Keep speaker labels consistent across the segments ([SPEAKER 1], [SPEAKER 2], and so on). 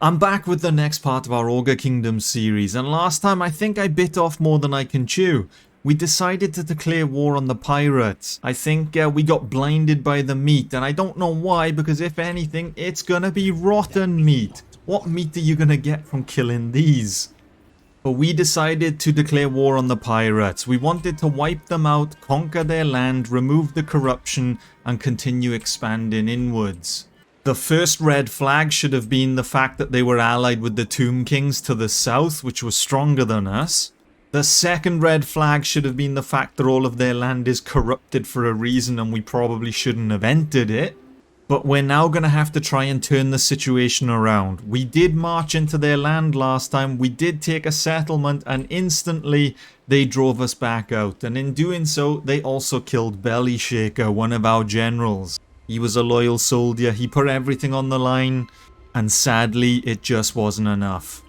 [SPEAKER 1] I'm back with the next part of our Ogre Kingdom series, and last time I think I bit off more than I can chew. We decided to declare war on the pirates. I think we got blinded by the meat, and I don't know why, because if anything, it's gonna be rotten meat. What meat are you gonna get from killing these? But we decided to declare war on the pirates. We wanted to wipe them out, conquer their land, remove the corruption, and continue expanding inwards. The first red flag should have been the fact that they were allied with the Tomb Kings to the south, which was stronger than us. The second red flag should have been the fact that all of their land is corrupted for a reason and we probably shouldn't have entered it. But we're now going to have to try and turn the situation around. We did march into their land last time, we did take a settlement, and instantly they drove us back out. And in doing so, they also killed Belly Shaker, one of our generals. He was a loyal soldier, he put everything on the line, and sadly it just wasn't enough.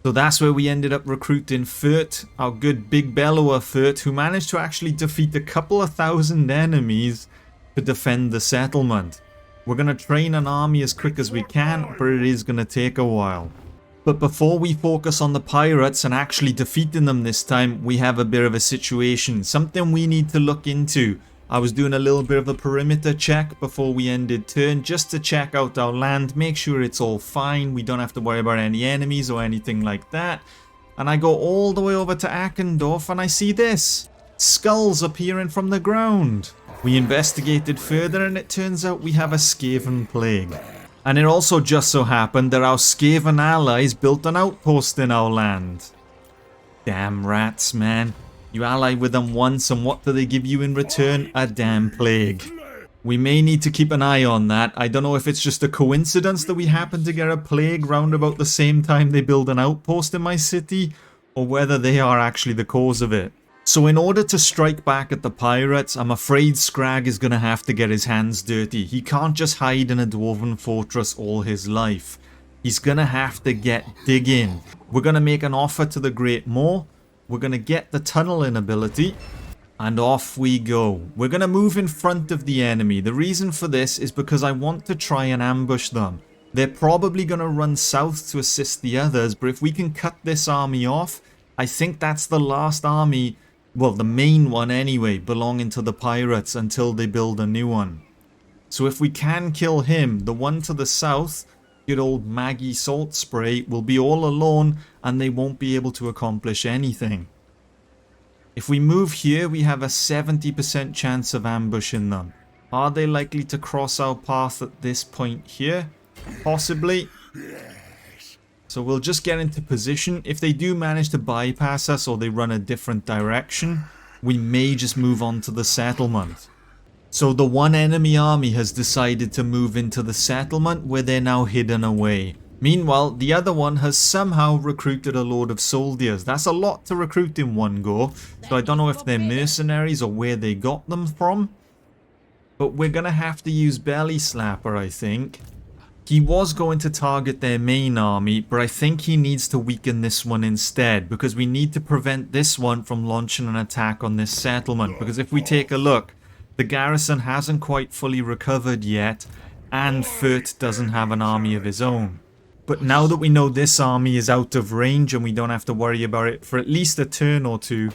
[SPEAKER 1] So that's where we ended up recruiting Furt, our good big bellower Furt, who managed to actually defeat a couple of thousand enemies to defend the settlement. We're going to train an army as quick as we can, but it is going to take a while. But before we focus on the pirates and actually defeating them this time, we have a bit of a situation, something we need to look into. I was doing a little bit of a perimeter check before we ended turn, just to check out our land, make sure it's all fine, we don't have to worry about any enemies or anything like that. And I go all the way over to Akendorf and I see this. Skulls appearing from the ground. We investigated further and it turns out we have a Skaven plague. And it also just so happened that our Skaven allies built an outpost in our land. Damn rats, man. You ally with them once and what do they give you in return? A damn plague. We may need to keep an eye on that. I don't know if it's just a coincidence that we happen to get a plague round about the same time they build an outpost in my city, or whether they are actually the cause of it. So in order to strike back at the pirates, I'm afraid Skrag is going to have to get his hands dirty. He can't just hide in a dwarven fortress all his life. He's going to have to get digging. We're going to make an offer to the Great Moor. We're going to get the tunneling ability. And off we go. We're going to move in front of the enemy. The reason for this is because I want to try and ambush them. They're probably going to run south to assist the others. But if we can cut this army off, I think that's the last army. Well, the main one anyway, belonging to the pirates until they build a new one. So if we can kill him, the one to the south, good old Maggie Salt Spray, will be all alone and they won't be able to accomplish anything. If we move here, we have a 70% chance of ambushing them. Are they likely to cross our path at this point here? Possibly. So we'll just get into position. If they do manage to bypass us or they run a different direction, we may just move on to the settlement. So the one enemy army has decided to move into the settlement where they're now hidden away. Meanwhile, the other one has somehow recruited a load of soldiers. That's a lot to recruit in one go. So I don't know if they're mercenaries or where they got them from. But we're going to have to use Belly Slapper, I think. He was going to target their main army, but I think he needs to weaken this one instead, because we need to prevent this one from launching an attack on this settlement. Because if we take a look, the garrison hasn't quite fully recovered yet, and Furt doesn't have an army of his own. But now that we know this army is out of range and we don't have to worry about it for at least a turn or two,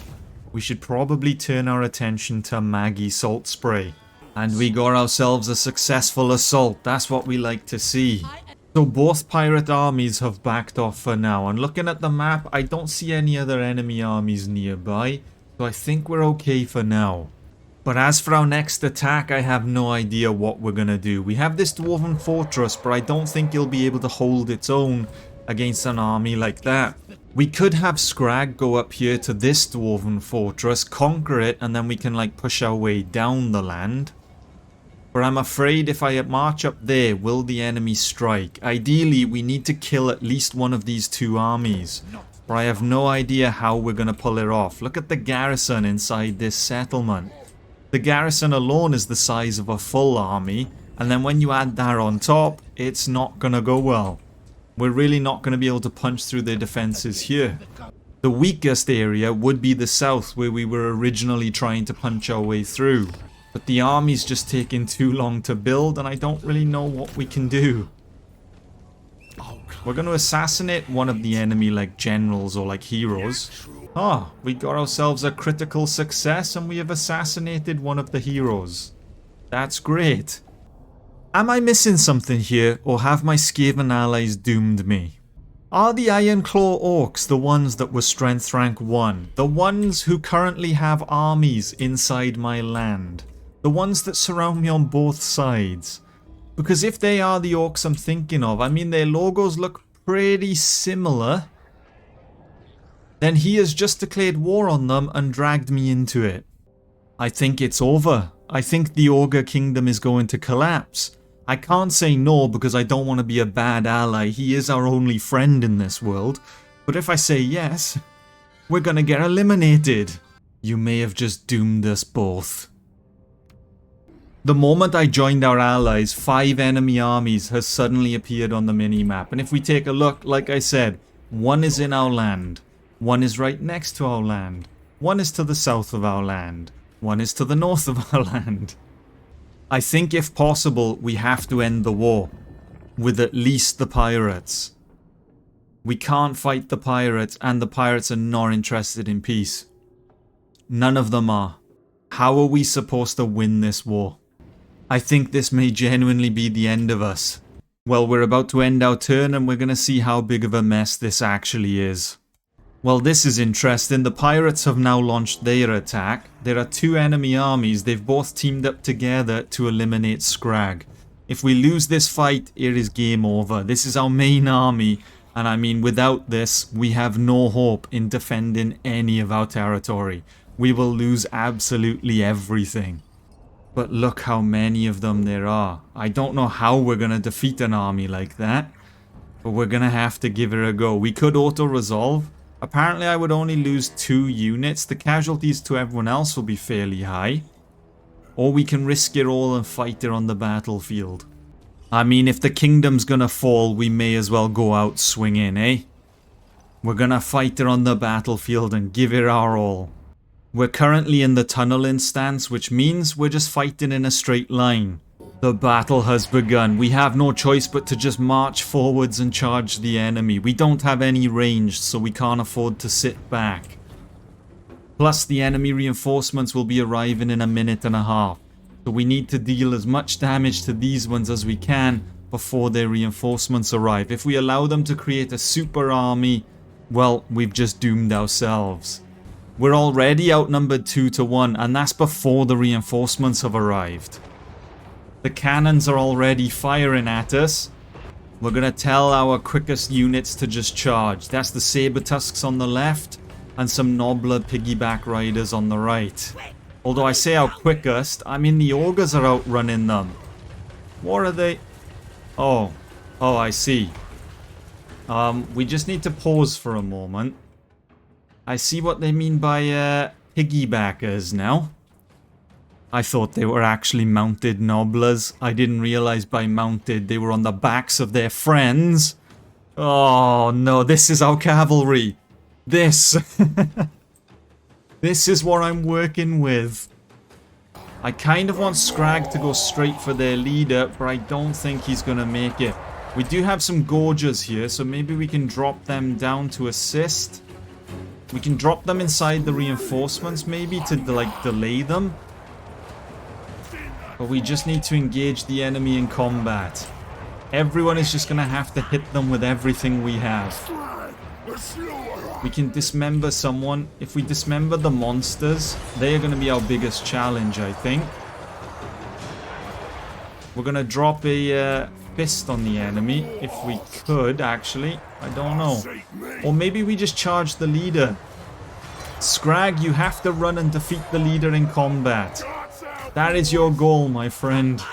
[SPEAKER 1] we should probably turn our attention to Maggie Salt Spray. And we got ourselves a successful assault. That's what we like to see. So both pirate armies have backed off for now. And looking at the map, I don't see any other enemy armies nearby. So I think we're okay for now. But as for our next attack, I have no idea what we're going to do. We have this dwarven fortress, but I don't think it'll be able to hold its own against an army like that. We could have Skrag go up here to this dwarven fortress, conquer it, and then we can like push our way down the land. But I'm afraid if I march up there, will the enemy strike? Ideally, we need to kill at least one of these two armies. But I have no idea how we're going to pull it off. Look at the garrison inside this settlement. The garrison alone is the size of a full army. And then when you add that on top, it's not going to go well. We're really not going to be able to punch through their defenses here. The weakest area would be the south, where we were originally trying to punch our way through. But the army's just taking too long to build and I don't really know what we can do. We're going to assassinate one of the enemy like generals or like heroes. Ah, we got ourselves a critical success and we have assassinated one of the heroes. That's great. Am I missing something here, or have my Skaven allies doomed me? Are the Ironclaw Orcs the ones that were strength rank 1? The ones who currently have armies inside my land? The ones that surround me on both sides? Because if they are the orcs I'm thinking of, I mean their logos look pretty similar. Then he has just declared war on them and dragged me into it. I think it's over. I think the Ogre Kingdom is going to collapse. I can't say no because I don't want to be a bad ally. He is our only friend in this world. But if I say yes, we're gonna get eliminated. You may have just doomed us both. The moment I joined our allies, 5 enemy armies has suddenly appeared on the minimap. And if we take a look, like I said, one is in our land. One is right next to our land. One is to the south of our land. One is to the north of our land. I think if possible, we have to end the war with at least the pirates. We can't fight the pirates, and the pirates are not interested in peace. None of them are. How are we supposed to win this war? I think this may genuinely be the end of us. Well, we're about to end our turn and we're going to see how big of a mess this actually is. Well, this is interesting. The pirates have now launched their attack. There are 2 enemy armies. They've both teamed up together to eliminate Skrag. If we lose this fight, it is game over. This is our main army. And I mean, without this, we have no hope in defending any of our territory. We will lose absolutely everything. But look how many of them there are. I don't know how we're going to defeat an army like that. But we're going to have to give it a go. We could auto-resolve. Apparently I would only lose 2 units. The casualties to everyone else will be fairly high. Or we can risk it all and fight it on the battlefield. I mean, if the kingdom's gonna fall, we may as well go out swinging, eh? We're gonna fight it on the battlefield and give it our all. We're currently in the tunneling stance, which means we're just fighting in a straight line. The battle has begun. We have no choice but to just march forwards and charge the enemy. We don't have any range, so we can't afford to sit back. Plus, the enemy reinforcements will be arriving in a minute and a half. So we need to deal as much damage to these ones as we can before their reinforcements arrive. If we allow them to create a super army, well, we've just doomed ourselves. We're already outnumbered 2 to 1, and that's before the reinforcements have arrived. The cannons are already firing at us. We're going to tell our quickest units to just charge. That's the saber tusks on the left and some nobler piggyback riders on the right. Although I say our quickest, I mean the ogres are outrunning them. What are they? Oh, I see. We just need to pause for a moment. I see what they mean by piggybackers now. I thought they were actually mounted nobblers. I didn't realize by mounted they were on the backs of their friends. Oh no, this is our cavalry. This. This is what I'm working with. I kind of want Skrag to go straight for their leader, but I don't think he's going to make it. We do have some gorges here, so maybe we can drop them down to assist. We can drop them inside the reinforcements maybe to like delay them. But we just need to engage the enemy in combat. Everyone is just going to have to hit them with everything we have. We can dismember someone. If we dismember the monsters, they are going to be our biggest challenge, I think. We're going to drop a fist on the enemy, if we could, actually. I don't know. Or maybe we just charge the leader. Skrag, you have to run and defeat the leader in combat. That is your goal, my friend.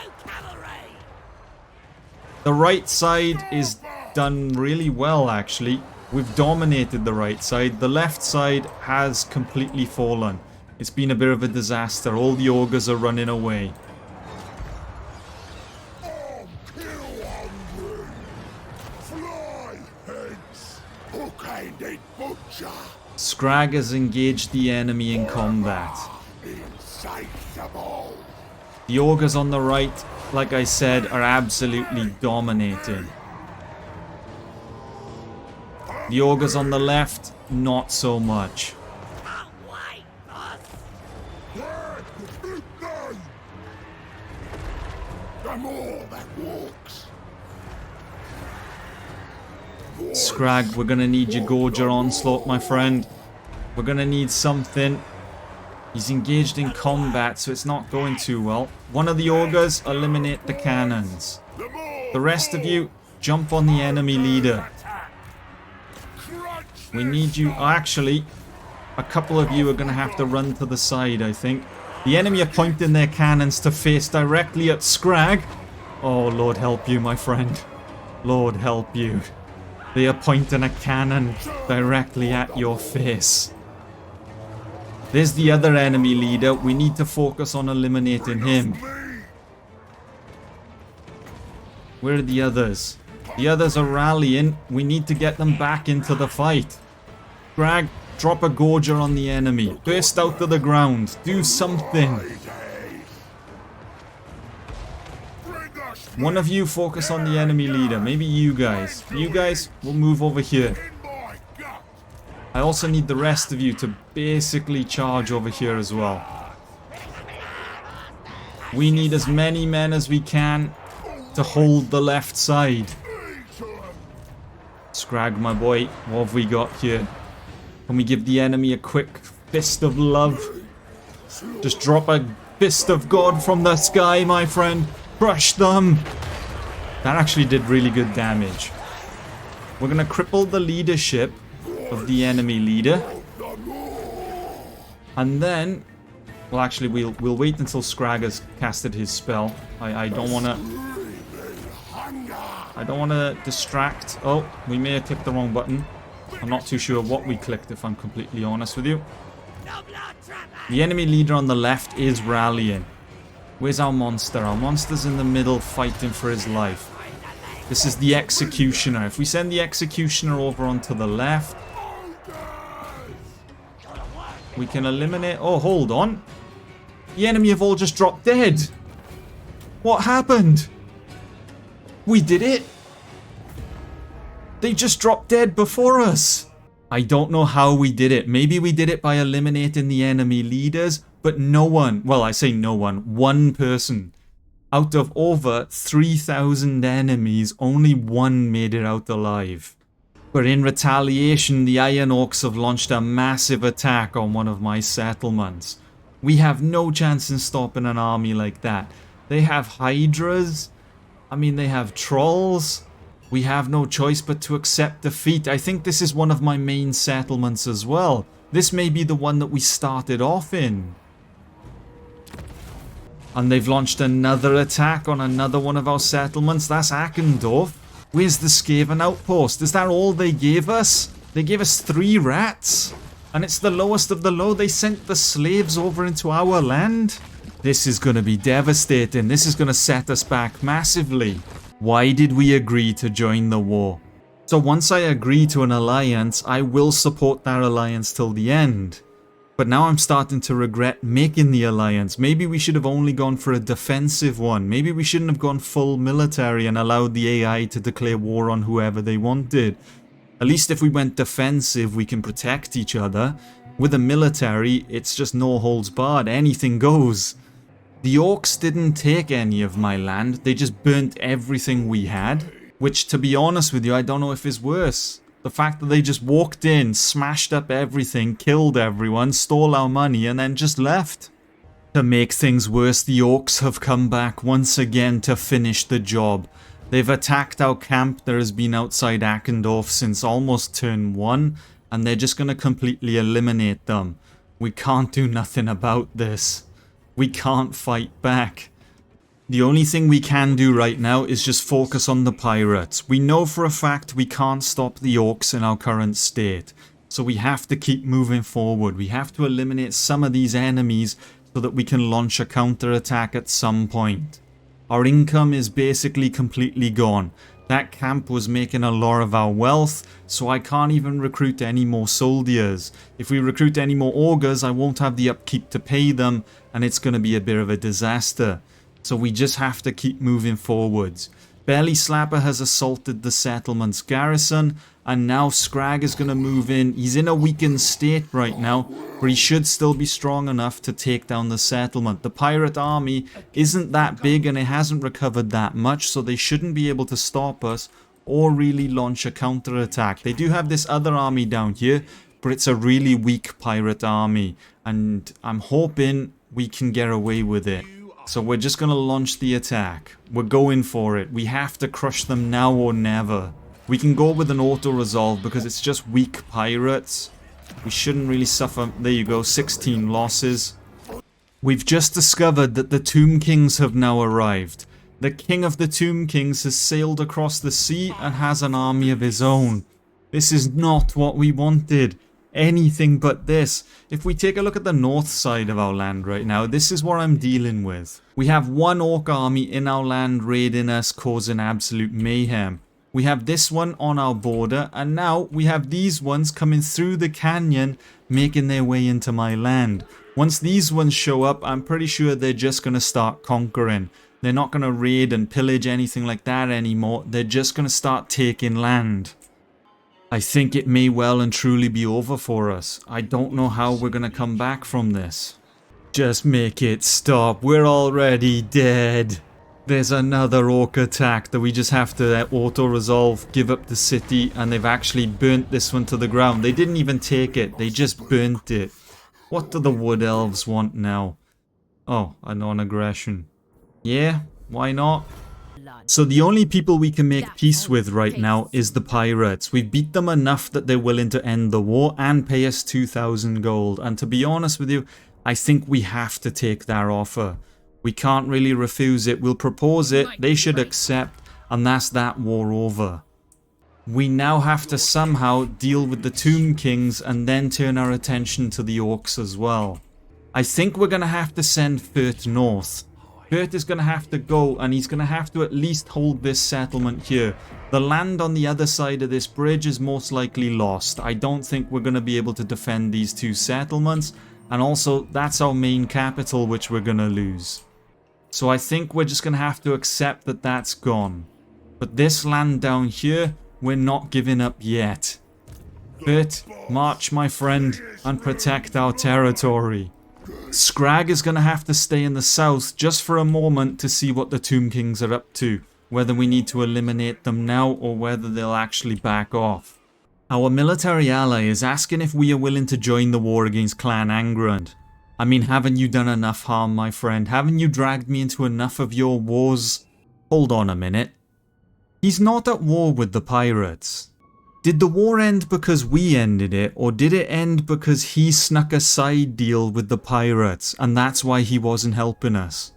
[SPEAKER 1] The right side is done really well, actually. We've dominated the right side. The left side has completely fallen. It's been a bit of a disaster. All the ogres are running away. Skrag has engaged the enemy in combat. The ogres on the right, like I said, are absolutely dominating. The ogres on the left, not so much. Skrag, we're gonna need your Gorger onslaught, my friend. We're gonna need something. He's engaged in combat, so it's not going too well. One of the ogres, eliminate the cannons. The rest of you, jump on the enemy leader. We need you. Actually, a couple of you are gonna have to run to the side, I think. The enemy are pointing their cannons to face directly at Skrag. Oh, Lord help you, my friend. Lord help you. They are pointing a cannon directly at your face. There's the other enemy leader. We need to focus on eliminating him. Where are the others? The others are rallying. We need to get them back into the fight. Skrag, drop a Gorger on the enemy. Burst out to the ground. Do something. One of you focus on the enemy leader. Maybe you guys. You guys will move over here. I also need the rest of you to basically charge over here as well. We need as many men as we can to hold the left side. Skrag, my boy, what have we got here? Can we give the enemy a quick fist of love? Just drop a fist of God from the sky, my friend. Crush them. That actually did really good damage. We're going to cripple the leadership of the enemy leader. And then, well, actually, we'll wait until Skrag has casted his spell. I don't want to distract. Oh, we may have clicked the wrong button. I'm not too sure what we clicked, if I'm completely honest with you. The enemy leader on the left is rallying. Where's our monster? Our monster's in the middle fighting for his life. This is the executioner. If we send the executioner over onto the left, we can eliminate... Oh, hold on. The enemy have all just dropped dead. What happened? We did it. They just dropped dead before us. I don't know how we did it. Maybe we did it by eliminating the enemy leaders, but no one, well, I say no one person. Out of over 3,000 enemies, only one made it out alive. But in retaliation, the Iron Orcs have launched a massive attack on one of my settlements. We have no chance in stopping an army like that. They have hydras. I mean, they have trolls. We have no choice but to accept defeat. I think this is one of my main settlements as well. This may be the one that we started off in. And they've launched another attack on another one of our settlements. That's Akendorf. Where's the Skaven outpost? Is that all they gave us? They gave us 3 rats? And it's the lowest of the low. They sent the slaves over into our land? This is going to be devastating. This is going to set us back massively. Why did we agree to join the war? So once I agree to an alliance, I will support that alliance till the end. But now I'm starting to regret making the alliance. Maybe we should have only gone for a defensive one. Maybe we shouldn't have gone full military and allowed the AI to declare war on whoever they wanted. At least if we went defensive, we can protect each other. With a military, it's just no holds barred. Anything goes. The orcs didn't take any of my land. They just burnt everything we had. Which, to be honest with you, I don't know if is worse. The fact that they just walked in, smashed up everything, killed everyone, stole our money, and then just left. To make things worse, the orcs have come back once again to finish the job. They've attacked our camp that has been outside Akendorf since almost turn 1, and they're just going to completely eliminate them. We can't do nothing about this. We can't fight back. The only thing we can do right now is just focus on the pirates. We know for a fact we can't stop the orcs in our current state. So we have to keep moving forward. We have to eliminate some of these enemies so that we can launch a counterattack at some point. Our income is basically completely gone. That camp was making a lot of our wealth, so I can't even recruit any more soldiers. If we recruit any more ogres, I won't have the upkeep to pay them, and it's going to be a bit of a disaster. So we just have to keep moving forwards. Belly Slapper has assaulted the settlement's garrison, And now Skrag is going to move in. He's in a weakened state right now, but he should still be strong enough to take down the settlement. The pirate army isn't that big and it hasn't recovered that much, so they shouldn't be able to stop us or really launch a counterattack. They do have this other army down here, but it's a really weak pirate army, and I'm hoping we can get away with it. So we're just going to launch the attack. We're going for it. We have to crush them now or never. We can go with an auto-resolve because it's just weak pirates. We shouldn't really suffer. There you go, 16 losses. We've just discovered that the Tomb Kings have now arrived. The king of the Tomb Kings has sailed across the sea and has an army of his own. This is not what we wanted. Anything but this. If we take a look at the north side of our land right now, this is what I'm dealing with. We have one orc army in our land raiding us, causing absolute mayhem. We have this one on our border, and now we have these ones coming through the canyon, making their way into my land. Once these ones show up, I'm pretty sure they're just going to start conquering. They're not going to raid and pillage anything like that anymore. They're just going to start taking land. I think it may well and truly be over for us. I don't know how we're going to come back from this. Just make it stop. We're already dead. There's another orc attack that we just have to auto-resolve, give up the city, and they've actually burnt this one to the ground. They didn't even take it, they just burnt it. What do the wood elves want now? Oh, a non-aggression. Yeah, why not? So the only people we can make peace with right now is the pirates. We've beat them enough that they're willing to end the war and pay us 2,000 gold. And to be honest with you, I think we have to take their offer. We can't really refuse it. We'll propose it, they should accept, and that's that war over. We now have to somehow deal with the Tomb Kings and then turn our attention to the orcs as well. I think we're going to have to send Furt north. Furt is going to have to go, and he's going to have to at least hold this settlement here. The land on the other side of this bridge is most likely lost. I don't think we're going to be able to defend these two settlements, and also that's our main capital which we're going to lose. So I think we're just going to have to accept that that's gone. But this land down here, we're not giving up yet. Furt, march my friend, and protect our territory. Skrag is going to have to stay in the south just for a moment to see what the Tomb Kings are up to. Whether we need to eliminate them now or whether they'll actually back off. Our military ally is asking if we are willing to join the war against Clan Angrand. I mean, haven't you done enough harm, my friend? Haven't you dragged me into enough of your wars? Hold on a minute. He's not at war with the pirates. Did the war end because we ended it, or did it end because he snuck a side deal with the pirates, and that's why he wasn't helping us?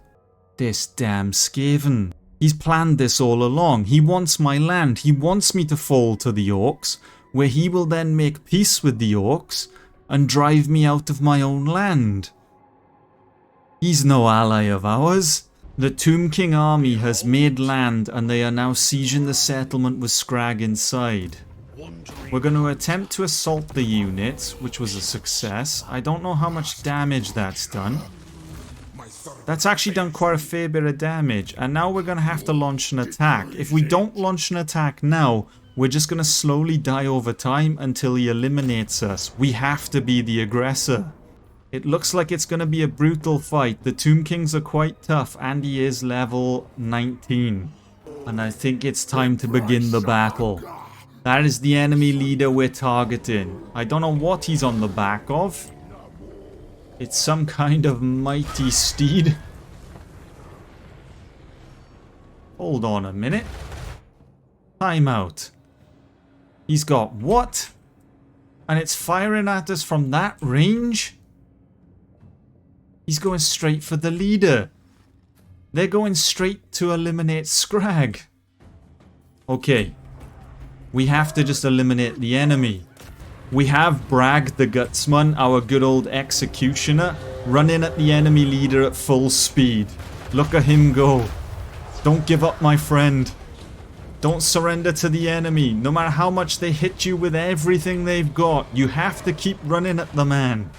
[SPEAKER 1] This damn Skaven. He's planned this all along. He wants my land. He wants me to fall to the orcs, where he will then make peace with the orcs, and drive me out of my own land. He's no ally of ours. The Tomb King army has made land and they are now sieging the settlement with Skrag inside. We're going to attempt to assault the units, which was a success. I don't know how much damage that's done. That's actually done quite a fair bit of damage, and now we're going to have to launch an attack. If we don't launch an attack now, we're just going to slowly die over time until he eliminates us. We have to be the aggressor. It looks like it's going to be a brutal fight. The Tomb Kings are quite tough, and he is level 19. And I think it's time to begin the battle. That is the enemy leader we're targeting. I don't know what he's on the back of. It's some kind of mighty steed. Hold on a minute. Time out. He's got what? And it's firing at us from that range? He's going straight for the leader. They're going straight to eliminate Skrag. Okay. We have to just eliminate the enemy. We have Bragg the Gutsman, our good old executioner, running at the enemy leader at full speed. Look at him go. Don't give up, my friend. Don't surrender to the enemy. No matter how much they hit you with everything they've got, you have to keep running at the man.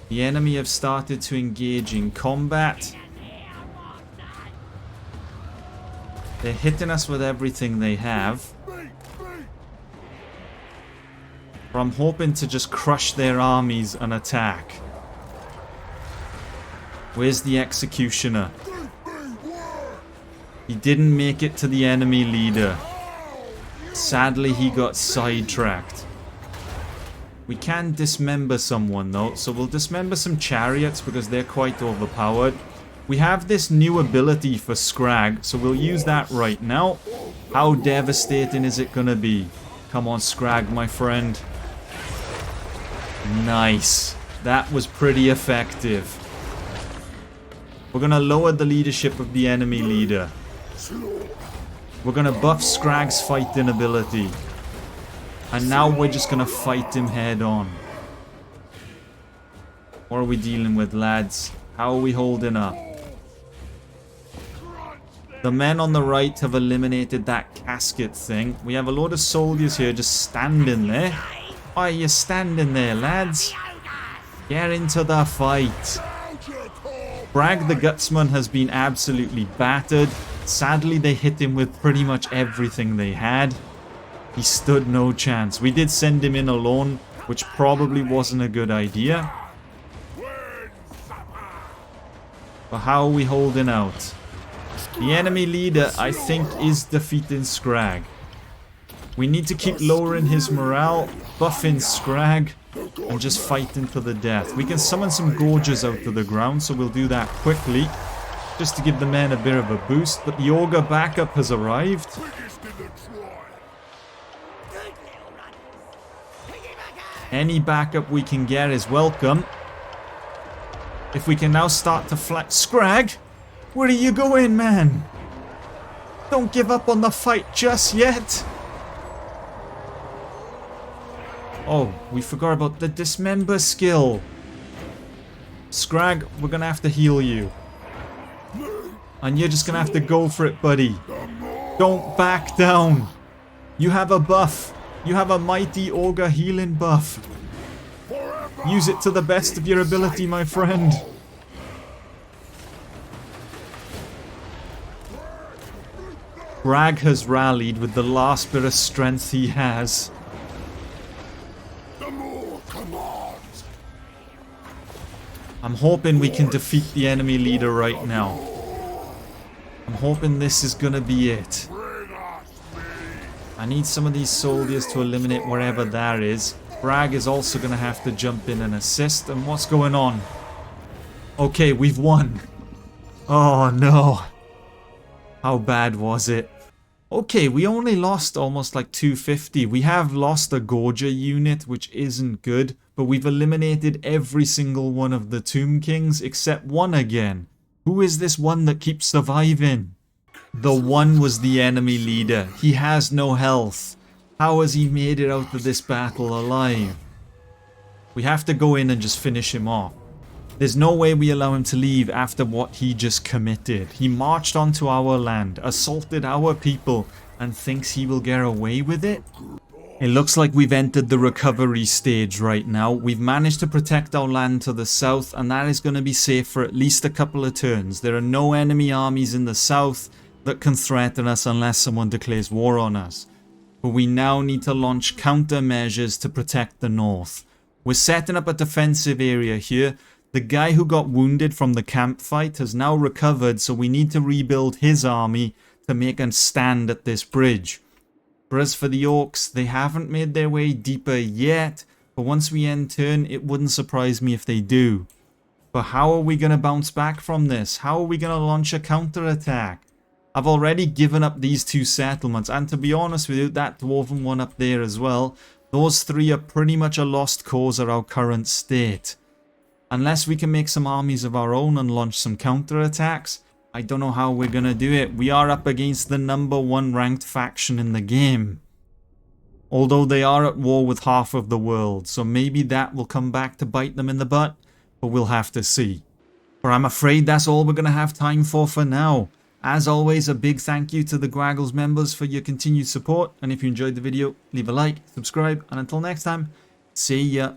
[SPEAKER 1] The enemy have started to engage in combat. They're hitting us with everything they have. But I'm hoping to just crush their armies and attack. Where's the executioner? He didn't make it to the enemy leader. Sadly, he got sidetracked. We can dismember someone though, so we'll dismember some chariots because they're quite overpowered. We have this new ability for Skrag, so we'll use that right now. How devastating is it gonna be? Come on, Skrag, my friend. Nice. That was pretty effective. We're gonna lower the leadership of the enemy leader. We're gonna buff Skrag's fighting ability. And now we're just gonna fight him head on. What are we dealing with, lads? How are we holding up? The men on the right have eliminated that casket thing. We have a load of soldiers here just standing there. Why are you standing there, lads? Get into the fight. Skrag the Gutsman has been absolutely battered. Sadly, they hit him with pretty much everything they had. He stood no chance. We did send him in alone, which probably wasn't a good idea. But how are we holding out? The enemy leader, I think, is defeating Skrag. We need to keep lowering his morale, buffing Skrag, and just fighting to the death. We can summon some Gorges out of the ground, so we'll do that quickly, just to give the men a bit of a boost. But the Ogre backup has arrived. Any backup we can get is welcome. If we can now start to flank... Skrag! Where are you going, man? Don't give up on the fight just yet. Oh, we forgot about the dismember skill. Skrag, we're gonna have to heal you. And you're just gonna have to go for it, buddy. Don't back down. You have a buff. You have a mighty ogre healing buff. Use it to the best of your ability, my friend. Skrag has rallied with the last bit of strength he has. I'm hoping we can defeat the enemy leader right now. I'm hoping this is gonna be it. I need some of these soldiers to eliminate wherever that is. Skrag is also gonna have to jump in and assist. And what's going on? Okay, we've won. Oh no. How bad was it? Okay, we only lost almost like 250. We have lost a Gorger unit, which isn't good. But we've eliminated every single one of the Tomb Kings except one again. Who is this one that keeps surviving? The one was the enemy leader. He has no health. How has he made it out of this battle alive? We have to go in and just finish him off. There's no way we allow him to leave after what he just committed. He marched onto our land, assaulted our people, and thinks he will get away with it? It looks like we've entered the recovery stage right now. We've managed to protect our land to the south, and that is going to be safe for at least a couple of turns. There are no enemy armies in the south that can threaten us unless someone declares war on us. But we now need to launch countermeasures to protect the north. We're setting up a defensive area here. The guy who got wounded from the camp fight has now recovered, so we need to rebuild his army to make a stand at this bridge. Whereas for the Orcs, they haven't made their way deeper yet, but once we end turn, it wouldn't surprise me if they do. But how are we going to bounce back from this? How are we going to launch a counterattack? I've already given up these two settlements, and to be honest with you, that dwarven one up there as well, those three are pretty much a lost cause at our current state. Unless we can make some armies of our own and launch some counterattacks, I don't know how we're gonna do it. We are up against the #1 ranked faction in the game. Although they are at war with half of the world, so maybe that will come back to bite them in the butt, but we'll have to see. But I'm afraid that's all we're gonna have time for now. As always, a big thank you to the Graggles members for your continued support, and if you enjoyed the video, leave a like, subscribe, and until next time, see ya.